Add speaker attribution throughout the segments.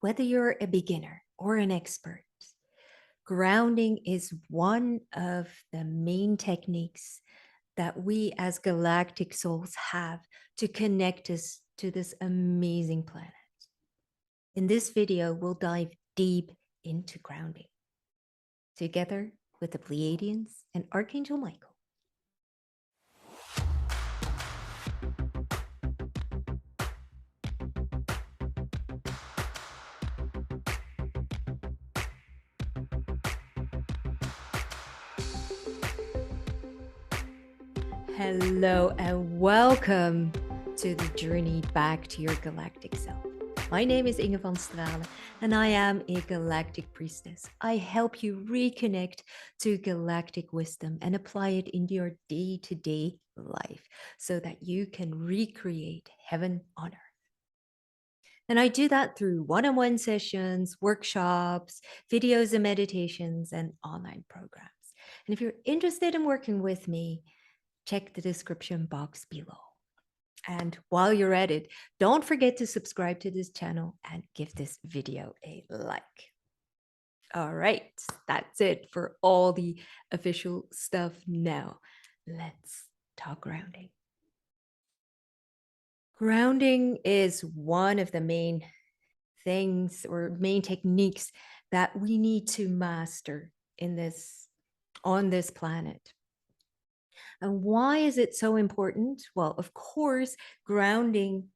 Speaker 1: whether you're a beginner or an expert, grounding is one of the main techniques that we as galactic souls have to connect us to this amazing planet. In this video, we'll dive deep into grounding, together with the Pleiadians and Archangel Michael. Hello and welcome to the journey back to your galactic self. My name is Inge van Stralen and I am a galactic priestess. I help you reconnect to galactic wisdom and apply it in your day-to-day life so that you can recreate heaven on earth. And I do that through one-on-one sessions, workshops, videos and meditations, and online programs. And if you're interested in working with me, check the description box below. And while you're at it, don't forget to subscribe to this channel and give this video a like. All right, that's it for all the official stuff. Now, let's talk grounding. Grounding is one of the main things or main techniques that we need to master on this planet. And why is it so important? Well, of course, grounding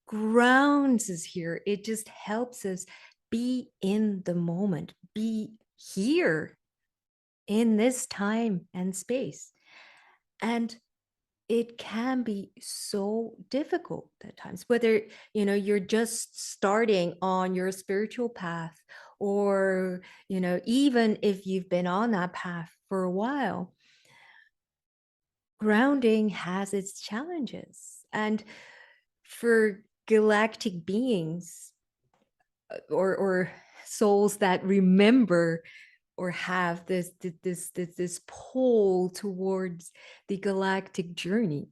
Speaker 1: grounds us here. It just helps us be in the moment, be here in this time and space. And it can be so difficult at times, whether you're just starting on your spiritual path, or even if you've been on that path for a while. Grounding has its challenges, and for galactic beings or souls that remember or have this pull towards the galactic journey,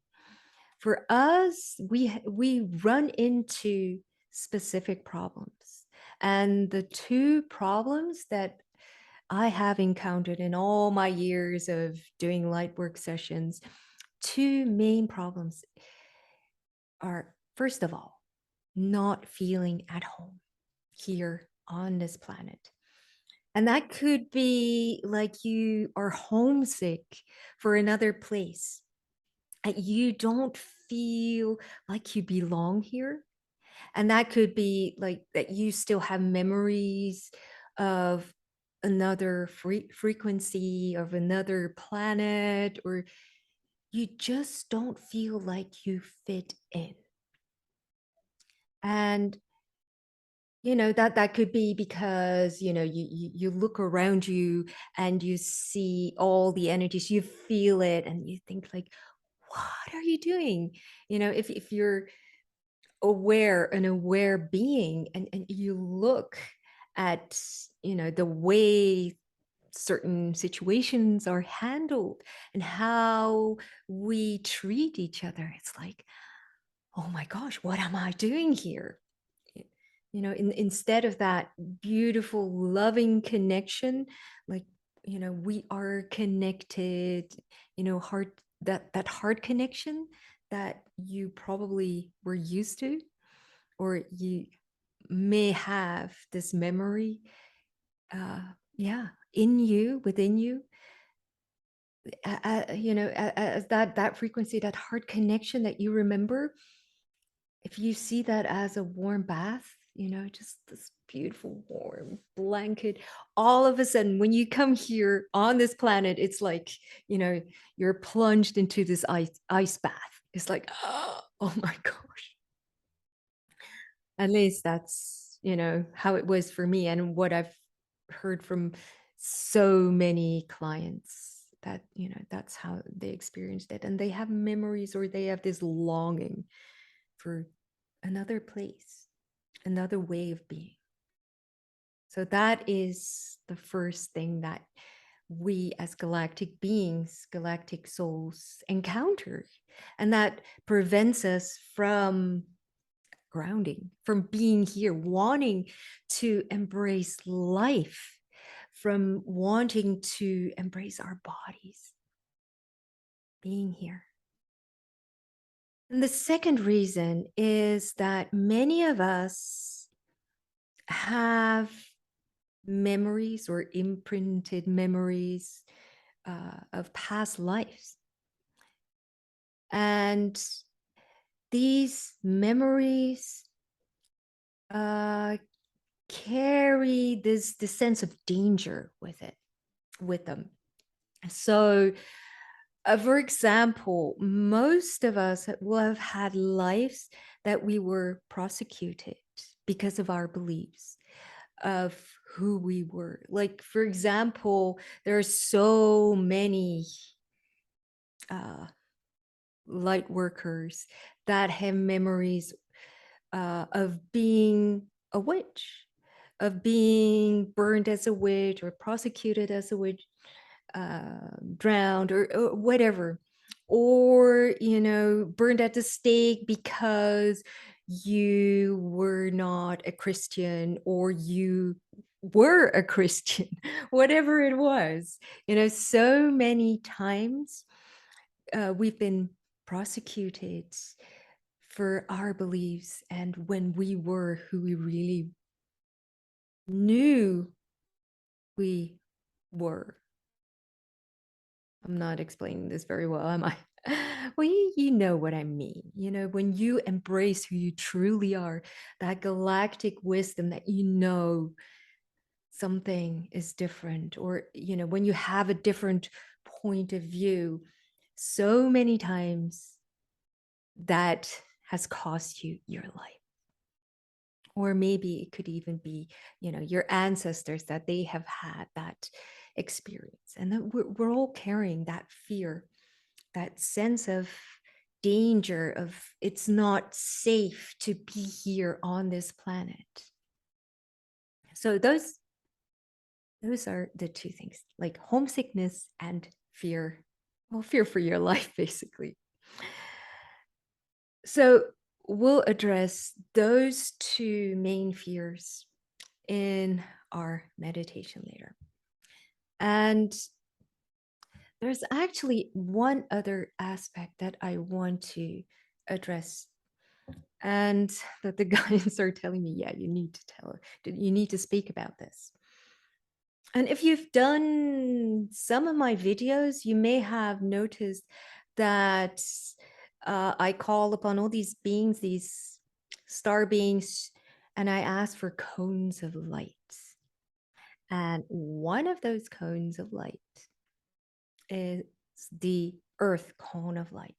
Speaker 1: for us, we run into specific problems. And the two problems that I have encountered in all my years of doing light work sessions, two main problems are, first of all, not feeling at home here on this planet. And that could be like you are homesick for another place, and you don't feel like you belong here. And that could be like that you still have memories of another frequency, of another planet, or you just don't feel like you fit in. And that could be because you look around you and you see all the energies, you feel it, and you think like, what are you doing? If you're an aware being, and you look at the way certain situations are handled and how we treat each other, it's like, oh my gosh, what am I doing here? Instead of that beautiful loving connection, like we are connected, heart, that heart connection that you probably were used to, or you may have this memory within you, as that frequency, that heart connection that you remember. If you see that as a warm bath, just this beautiful warm blanket, all of a sudden when you come here on this planet, it's like you're plunged into this ice bath. It's like, oh my gosh. At least that's how it was for me, and what I've heard from so many clients, that that's how they experienced it, and they have memories, or they have this longing for another place, another way of being. So that is the first thing that we as galactic beings, galactic souls, encounter, and that prevents us from grounding, from being here, wanting to embrace life, from wanting to embrace our bodies, being here. And the second reason is that many of us have memories or imprinted memories of past lives. And these memories carry this sense of danger with them. So, for example, most of us will have had lives that we were prosecuted because of our beliefs of who we were. Like, for example, there are so many light workers that have memories of being a witch, of being burned as a witch or prosecuted as a witch, drowned or whatever, or burned at the stake because you were not a Christian or you were a Christian, whatever it was. So many times we've been prosecuted for our beliefs and when we were who we really knew we were. I'm not explaining this very well, am I? Well, you know what I mean. When you embrace who you truly are, that galactic wisdom that something is different, or when you have a different point of view, so many times that has cost you your life. Or maybe it could even be, your ancestors, that they have had that experience. And that we're all carrying that fear, that sense of danger, of it's not safe to be here on this planet. So those are the two things, like homesickness and fear. Well, fear for your life, basically. So we'll address those two main fears in our meditation later. And there's actually one other aspect that I want to address, and that the guides are telling me, yeah, you need to speak about this. And if you've done some of my videos, you may have noticed that I call upon all these beings, these star beings, and I ask for cones of light. And one of those cones of light is the earth cone of light.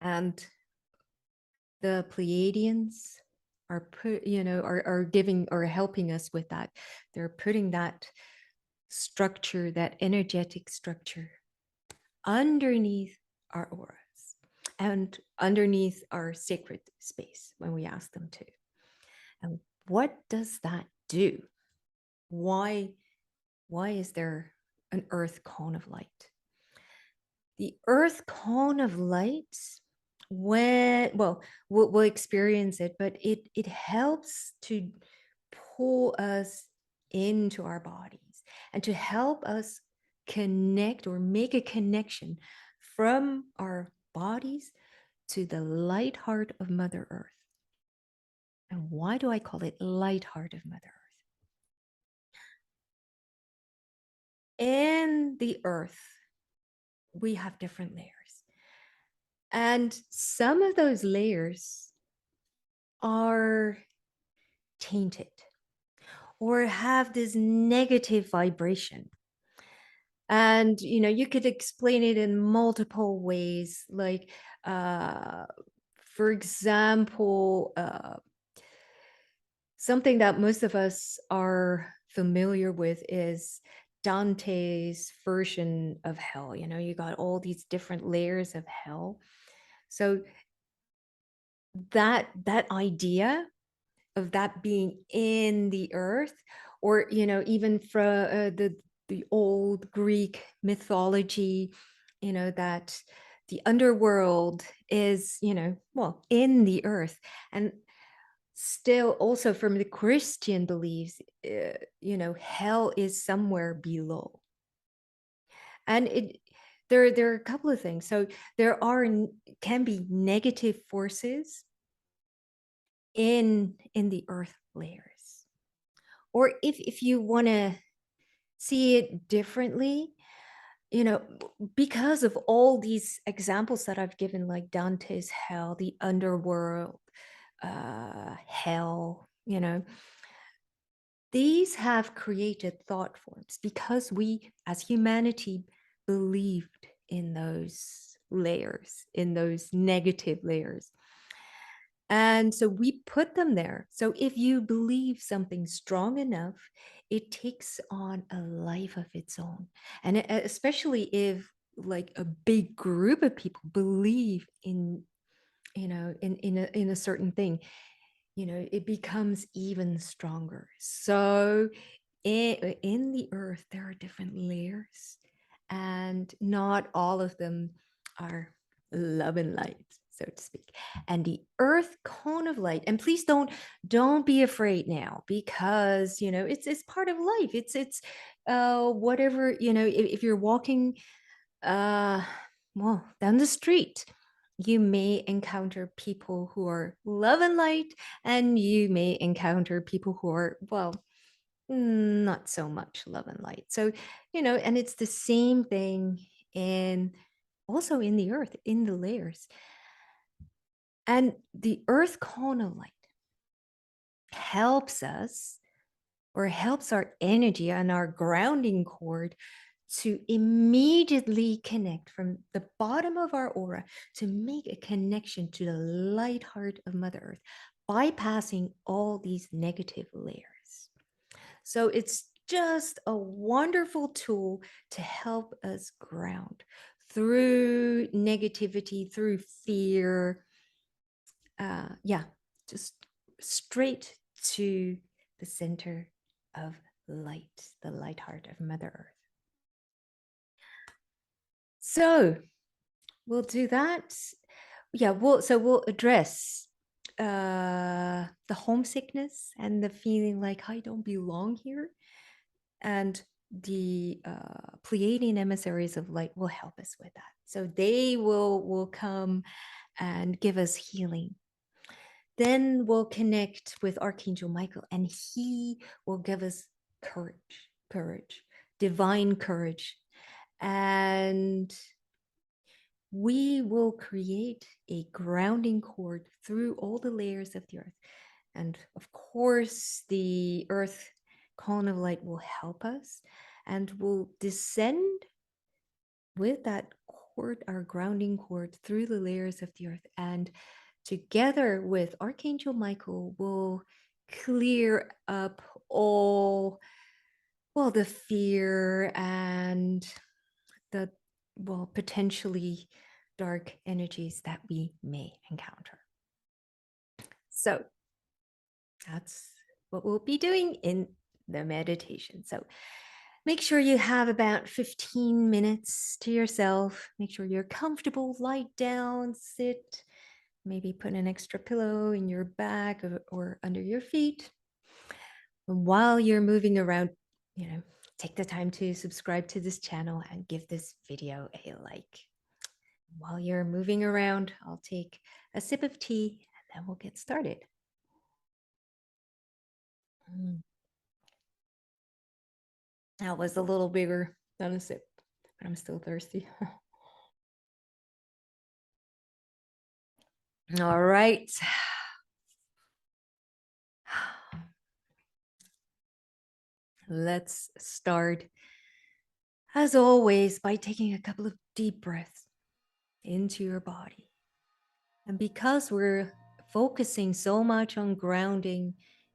Speaker 1: And the Pleiadians are giving or helping us with that. They're putting that structure, that energetic structure, underneath our auras and underneath our sacred space when we ask them to. And what does that do? Why is there an earth cone of light? The earth cone of light, we'll experience it, but it helps to pull us into our bodies and to help us connect or make a connection from our bodies to the light heart of Mother Earth. And why do I call it light heart of Mother Earth? In the earth, we have different layers. And some of those layers are tainted or have this negative vibration. And, you could explain it in multiple ways. Like, for example, something that most of us are familiar with is Dante's version of hell. You got all these different layers of hell. So that idea of that being in the earth, or even from the old Greek mythology, that the underworld is, well, in the earth. And still also from the Christian beliefs, hell is somewhere below. And there are a couple of things. So there can be negative forces in the earth layers. Or if you want to see it differently, because of all these examples that I've given, like Dante's hell, the underworld, hell, these have created thought forms because we as humanity believed in those layers, in those negative layers. And so we put them there. So if you believe something strong enough, it takes on a life of its own. And especially if like a big group of people believe in, in a certain thing, it becomes even stronger. So in the earth, there are different layers, and not all of them are love and light, so to speak. And the earth cone of light, and please don't be afraid now, because it's part of life. It's whatever, if you're walking well down the street, you may encounter people who are love and light, and you may encounter people who are, well, not so much love and light. So, and it's the same thing in also in the earth, in the layers. And the earth cone of light helps us, or helps our energy and our grounding cord to immediately connect from the bottom of our aura, to make a connection to the light heart of Mother Earth, bypassing all these negative layers. So it's just a wonderful tool to help us ground through negativity, through fear. Yeah, just straight to the center of light, the light heart of Mother Earth. So we'll do that. Yeah, we'll address the homesickness and the feeling like I don't belong here. And the Pleiadian emissaries of light will help us with that. So they will come and give us healing. Then we'll connect with Archangel Michael, and he will give us courage, divine courage. And we will create a grounding cord through all the layers of the earth. And of course, the earth cone of light will help us, and will descend with that cord, our grounding cord, through the layers of the earth. And together with Archangel Michael, will clear up all, well, the fear and the, well, potentially dark energies that we may encounter. So that's what we'll be doing in the meditation. So make sure you have about 15 minutes to yourself. Make sure you're comfortable, lie down, sit, maybe put an extra pillow in your back or under your feet. And while you're moving around, take the time to subscribe to this channel and give this video a like. While you're moving around, I'll take a sip of tea and then we'll get started. That was a little bigger than a sip, but I'm still thirsty. All right. Let's start, as always, by taking a couple of deep breaths into your body. And because we're focusing so much on grounding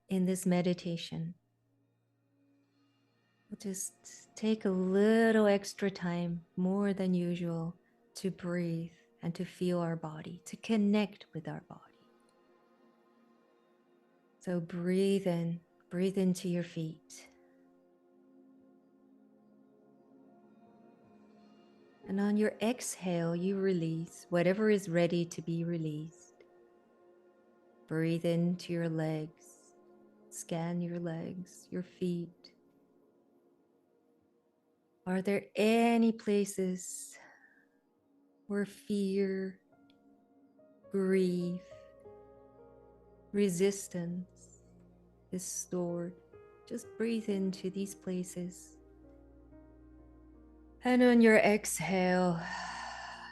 Speaker 1: in this meditation, we'll just take a little extra time, more than usual, to breathe and to feel our body, to connect with our body. So breathe in, breathe into your feet. And on your exhale, you release whatever is ready to be released. Breathe into your legs. Scan your legs, your feet. Are there any places where fear, grief, resistance is stored? Just breathe into these places. And on your exhale,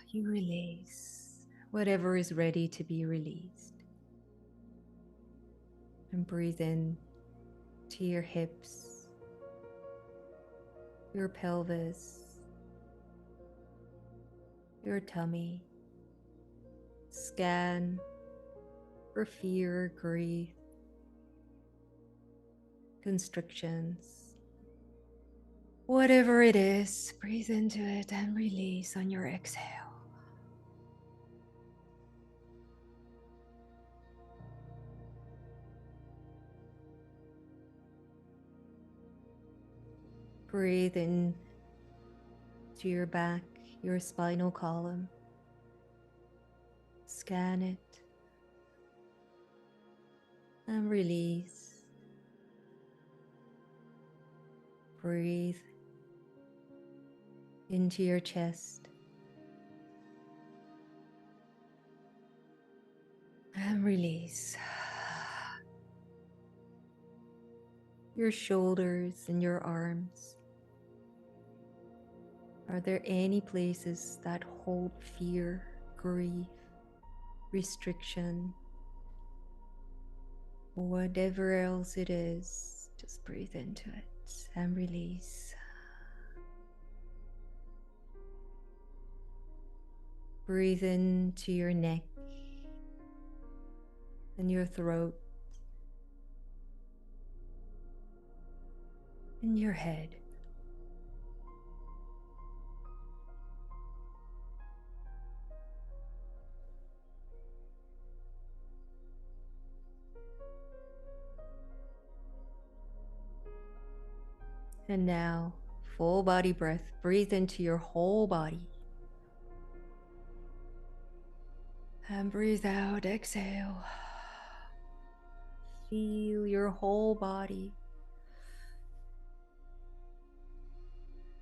Speaker 1: you release whatever is ready to be released. And breathe in to your hips, your pelvis, your tummy. Scan for fear, grief, constrictions. Whatever it is, breathe into it and release on your exhale. Breathe in to your back, your spinal column. Scan it and release. Breathe into your chest and release. Your shoulders and your arms. Are there any places that hold fear, grief, restriction, or whatever else it is? Just breathe into it and release. Breathe into your neck and your throat and your head. And now, full body breath. Breathe into your whole body. And breathe out, exhale. Feel your whole body.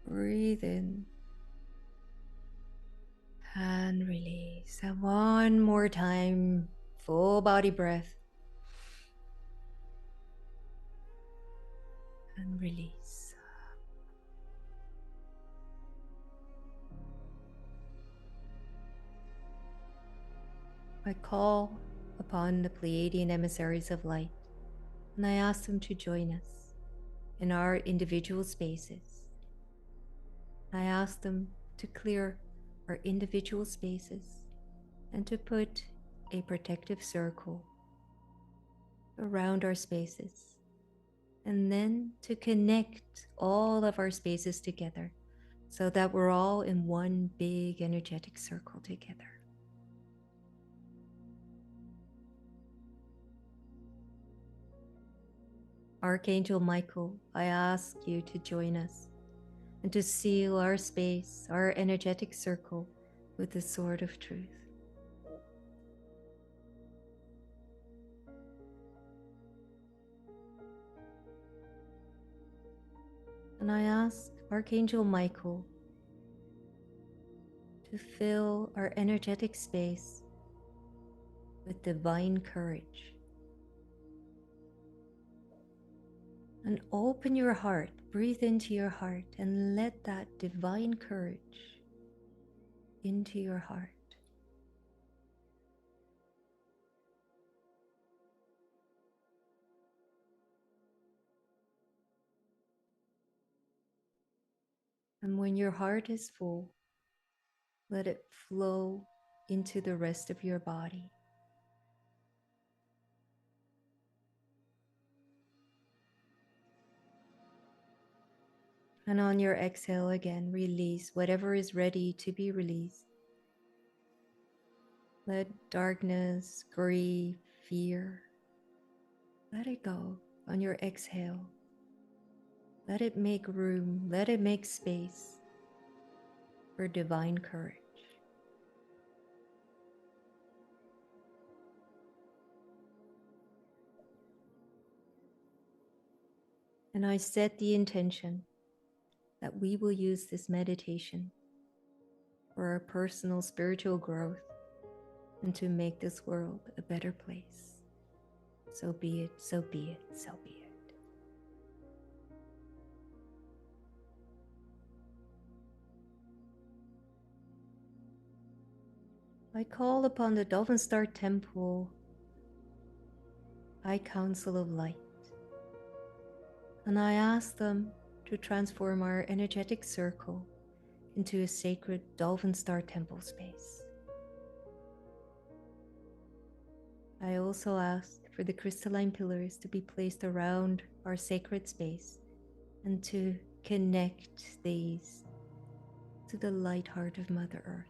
Speaker 1: Breathe in and release. And one more time, full body breath. And release. I call upon the Pleiadian emissaries of light, and I ask them to join us in our individual spaces. I ask them to clear our individual spaces and to put a protective circle around our spaces, and then to connect all of our spaces together so that we're all in one big energetic circle together. Archangel Michael, I ask you to join us and to seal our space, our energetic circle, with the sword of truth. And I ask Archangel Michael to fill our energetic space with divine courage. And open your heart, breathe into your heart, and let that divine courage into your heart. And when your heart is full, let it flow into the rest of your body. And on your exhale again, release whatever is ready to be released. Let darkness, grief, fear, let it go on your exhale. Let it make room, let it make space for for divine courage. And I set the intention that we will use this meditation for our personal spiritual growth and to make this world a better place. So be it, so be it, so be it. I call upon the Dolphin Star Temple, High Council of Light, and I ask them to transform our energetic circle into a sacred Dolphin Star Temple space. I also ask for the crystalline pillars to be placed around our sacred space and to connect these to the light heart of Mother Earth.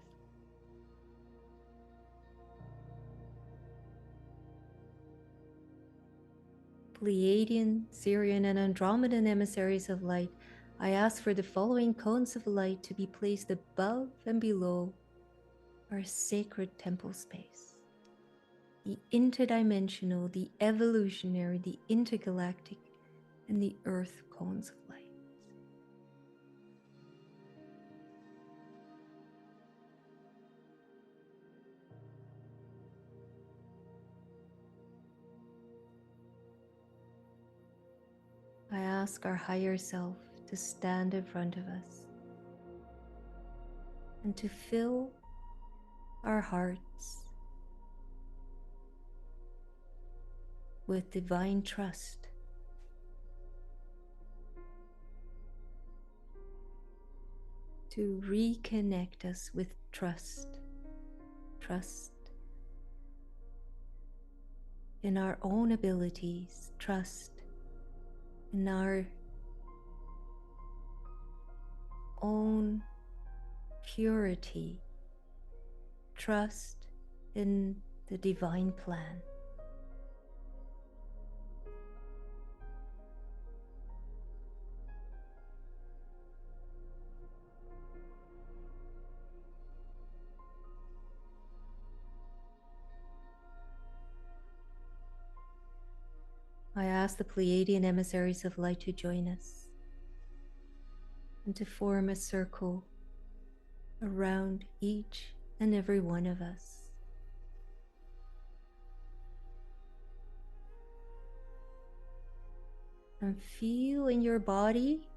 Speaker 1: Pleiadian, Sirian, and Andromedan emissaries of light, I ask for the following cones of light to be placed above and below our sacred temple space. The interdimensional, the evolutionary, the intergalactic, and the earth cones of light. I ask our higher self to stand in front of us and to fill our hearts with divine trust. To reconnect us with trust. Trust in our own abilities, trust in our own purity, trust in the divine plan. I ask the Pleiadian emissaries of light to join us and to form a circle around each and every one of us. And feel in your body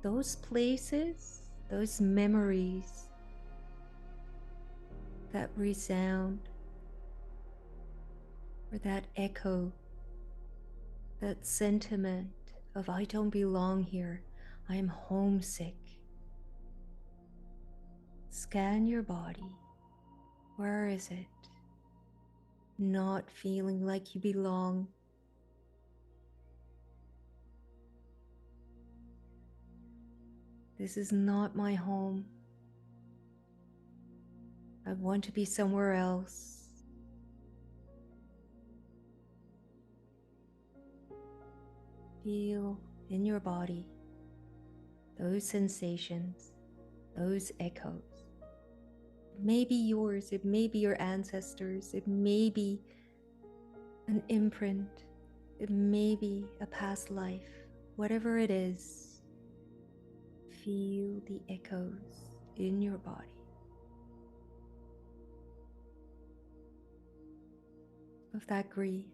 Speaker 1: those places, those memories that resound, or that echo, that sentiment of I don't belong here, I am homesick. Scan your body. Where is it? Not feeling like you belong. This is not my home. I want to be somewhere else. Feel in your body those sensations, those echoes. It may be yours, it may be your ancestors, it may be an imprint, it may be a past life. Whatever it is, feel the echoes in your body of that grief,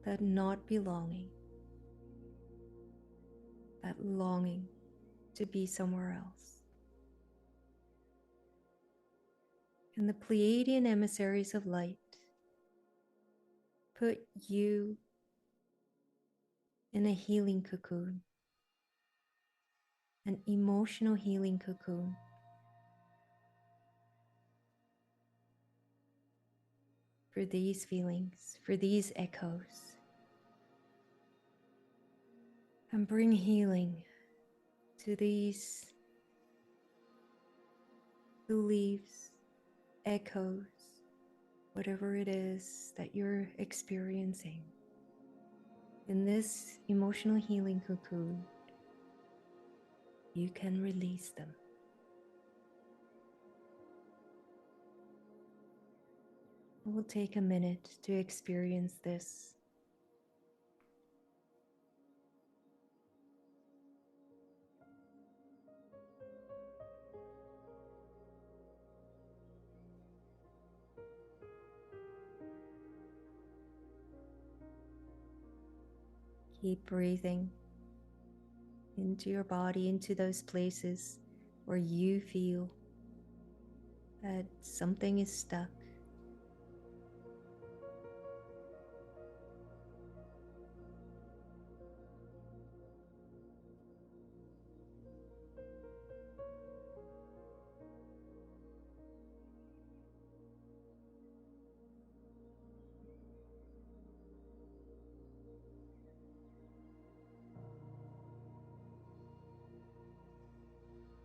Speaker 1: that not belonging, that longing to be somewhere else. And the Pleiadian emissaries of light put you in a healing cocoon, an emotional healing cocoon. For these feelings, for these echoes. And bring healing to these beliefs, echoes, whatever it is that you're experiencing. In this emotional healing cocoon, you can release them. We'll take a minute to experience this. Keep breathing into your body, into those places where you feel that something is stuck.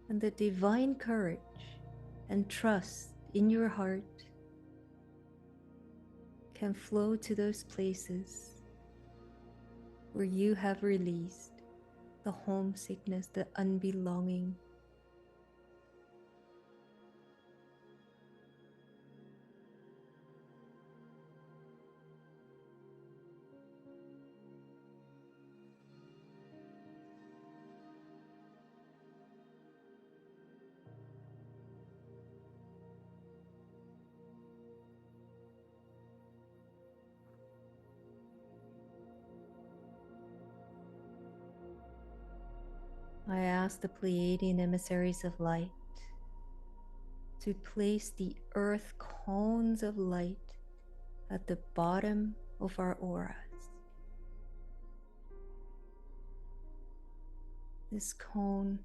Speaker 1: And the divine courage and trust in your heart can flow to those places where you have released the homesickness, the unbelonging. I ask the Pleiadian emissaries of light to place the earth cones of light at the bottom of our auras. This cone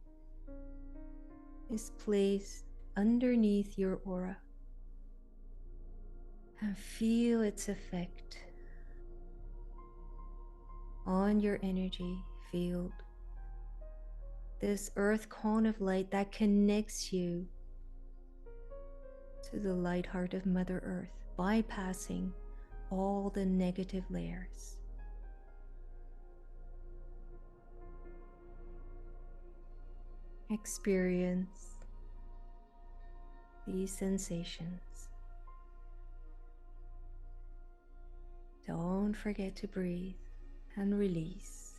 Speaker 1: is placed underneath your aura, and feel its effect on your energy field. This earth cone of light that connects you to the light heart of Mother Earth, bypassing all the negative layers. Experience these sensations. Don't forget to breathe and release.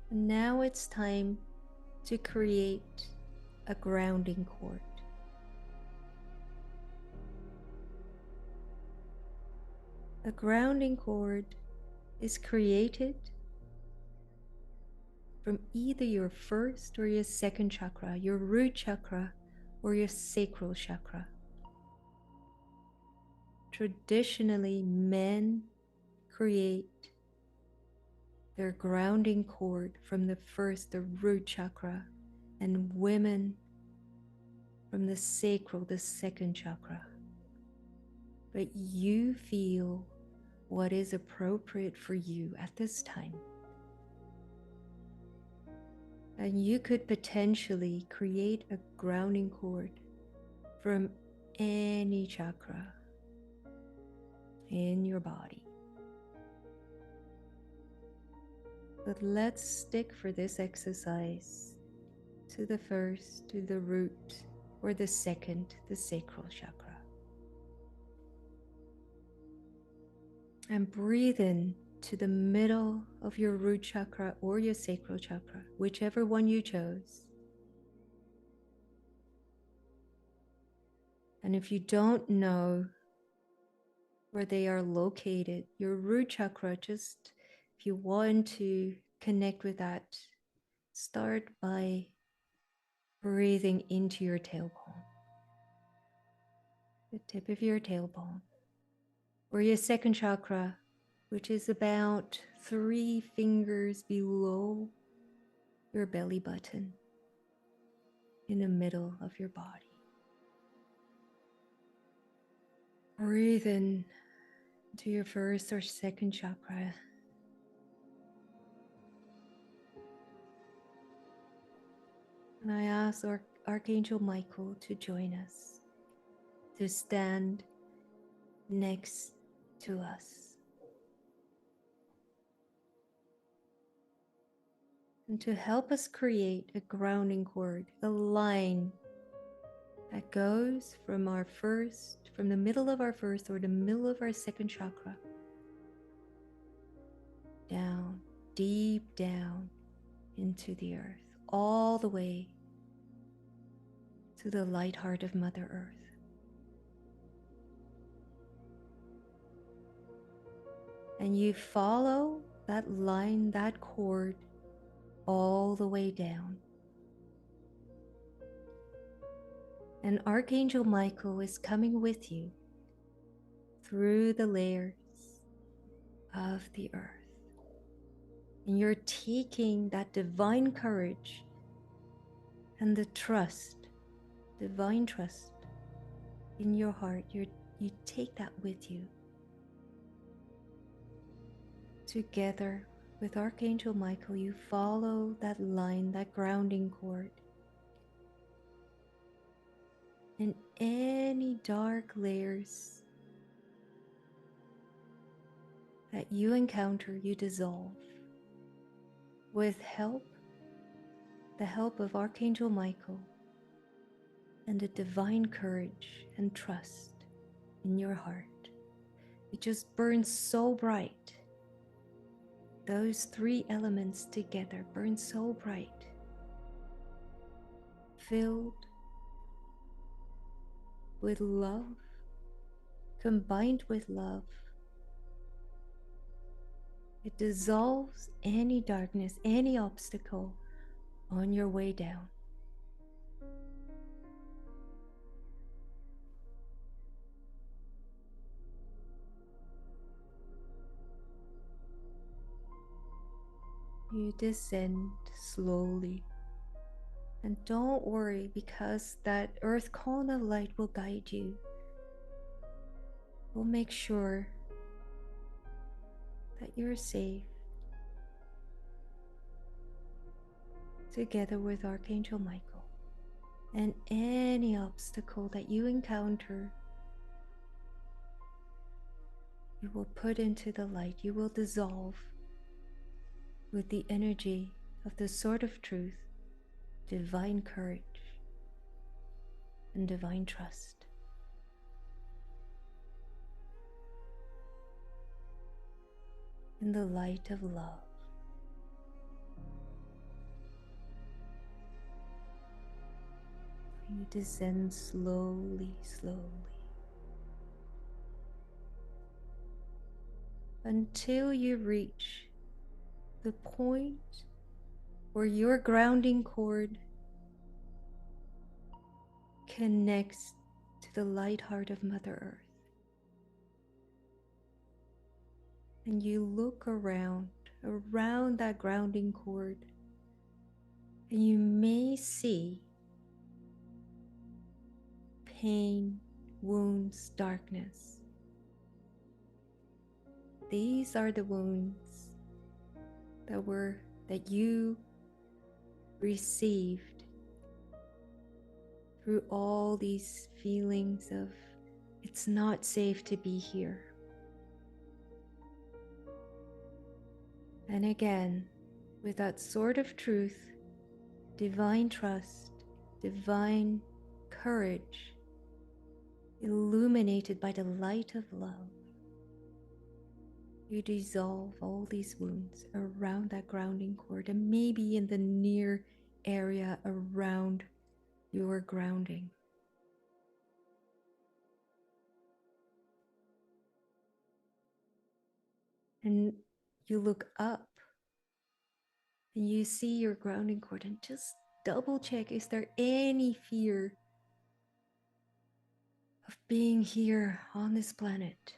Speaker 1: And now it's time to create a grounding cord. A grounding cord is created from either your first or your second chakra, your root chakra or your sacral chakra. Traditionally, men create their grounding cord from the first, the root chakra, and women from the sacral, the second chakra. But you feel what is appropriate for you at this time. And you could potentially create a grounding cord from any chakra in your body. But let's stick for this exercise to the first, to the root, or the second, the sacral chakra. And breathe in to the middle of your root chakra or your sacral chakra, whichever one you chose. And if you don't know where they are located, your root chakra, just if you want to connect with that, start by breathing into your tailbone, the tip of your tailbone, or your second chakra, which is about 3 fingers below your belly button in the middle of your body. Breathe in to your first or second chakra. And I ask Archangel Michael to join us, to stand next to us. and to help us create a grounding cord, a line that goes from the middle of our first or the middle of our second chakra, down, deep down into the earth, all the way to the light heart of Mother Earth. And you follow that line, that cord, all the way down. And Archangel Michael is coming with you through the layers of the earth. And you're taking that divine courage and the trust, divine trust in your heart. You take that with you. Together with Archangel Michael, you follow that line, that grounding cord. And any dark layers that you encounter, you dissolve with the help of Archangel Michael and the divine courage and trust in your heart. It just burns so bright. Those three elements together burn so bright, filled with love, combined with love. It dissolves any darkness, any obstacle on your way down. You descend slowly. And don't worry, because that earth cone of light will guide you. We'll make sure that you're safe, together with Archangel Michael. And any obstacle that you encounter, you will put into the light. You will dissolve with the energy of the Sword of Truth, divine courage, and divine trust. In the light of love. You descend slowly, slowly, until you reach the point where your grounding cord connects to the light heart of Mother Earth. And you look around that grounding cord, and you may see pain, wounds, darkness. These are the wounds that you received through all these feelings of it's not safe to be here. And again, with that Sword of Truth, divine trust, divine courage, illuminated by the light of love, you dissolve all these wounds around that grounding cord and maybe in the near area around your grounding. And you look up and you see your grounding cord and just double check, is there any fear of being here on this planet?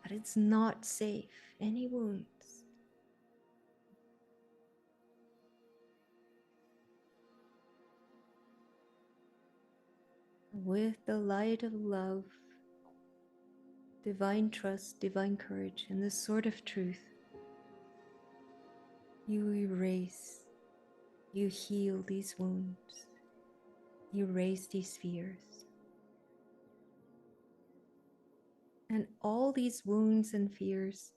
Speaker 1: That it's not safe, any wounds. With the light of love, divine trust, divine courage, and the Sword of Truth, you erase, you heal these wounds, you erase these fears. And all these wounds and fears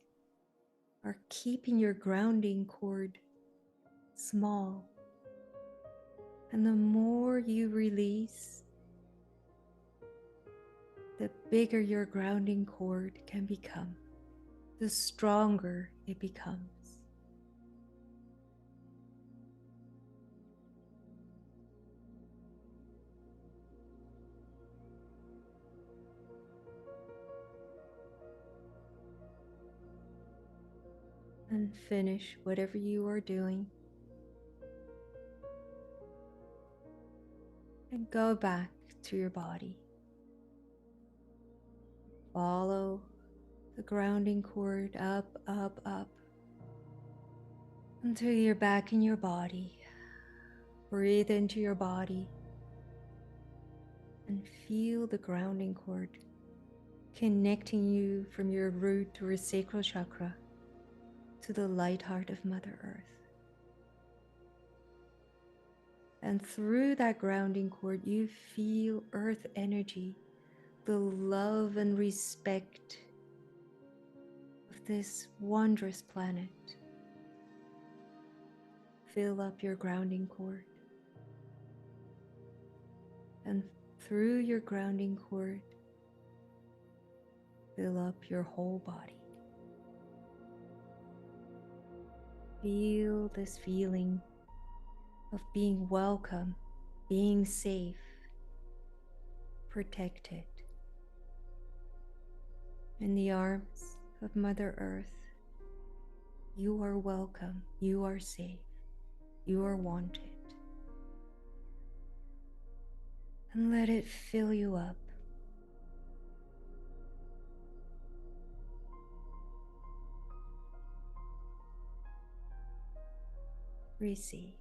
Speaker 1: are keeping your grounding cord small. And the more you release, the bigger your grounding cord can become, the stronger it becomes. And finish whatever you are doing. And go back to your body. Follow the grounding cord up, up, up, until you're back in your body. Breathe into your body and feel the grounding cord connecting you from your root or sacral chakra to the light heart of Mother Earth. And through that grounding cord, you feel earth energy, the love and respect of this wondrous planet. Fill up your grounding cord. And through your grounding cord, fill up your whole body. Feel this feeling of being welcome, being safe, protected. In the arms of Mother Earth, you are welcome, you are safe, you are wanted. And let it fill you up. Receive.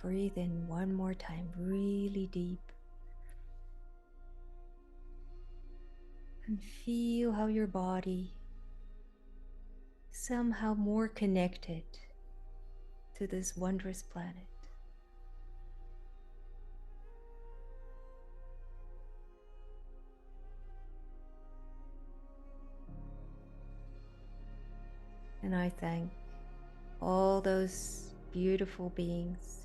Speaker 1: Breathe in one more time, really deep. And feel how your body is somehow more connected to this wondrous planet. And I thank all those beautiful beings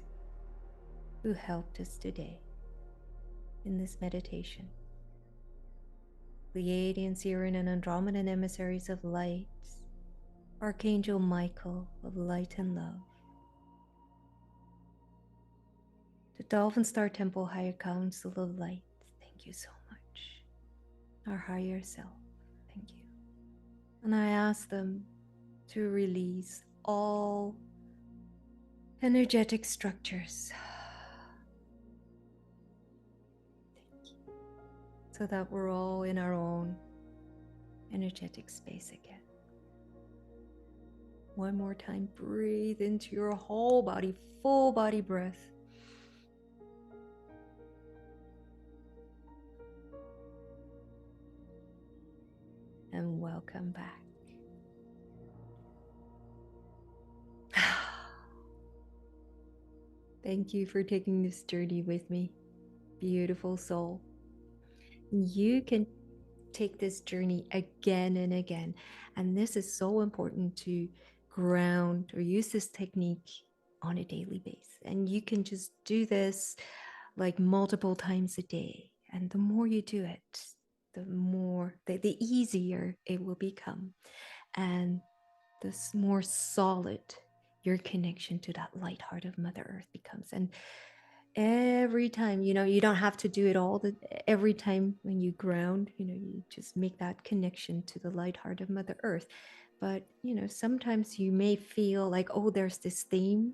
Speaker 1: who helped us today in this meditation. Pleiadians, Sirian, and Andromedan emissaries of light, Archangel Michael of light and love, the Dolphin Star Temple Higher Council of Light, thank you so much. Our higher self, thank you. And I ask them to release all energetic structures, so that we're all in our own energetic space again. One more time, breathe into your whole body, full body breath. And welcome back. Thank you for taking this journey with me, beautiful soul. You can take this journey again and again. And this is so important to ground or use this technique on a daily basis. And you can just do this like multiple times a day. And the more you do it, the easier it will become. And the more solid your connection to that light heart of Mother Earth becomes. And every time, you don't have to do it every time when you ground, you just make that connection to the light heart of Mother Earth. But, sometimes you may feel like, oh, there's this theme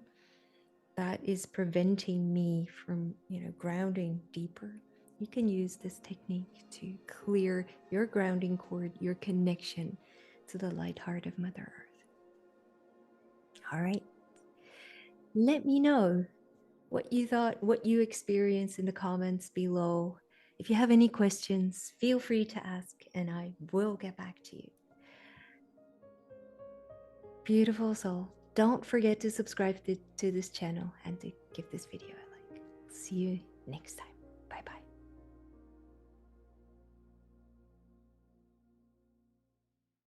Speaker 1: that is preventing me from, grounding deeper. You can use this technique to clear your grounding cord, your connection to the light heart of Mother Earth. All right. Let me know what you thought, what you experienced in the comments below. If you have any questions, feel free to ask and I will get back to you. Beautiful soul. Don't forget to subscribe to this channel and to give this video a like. See you next time.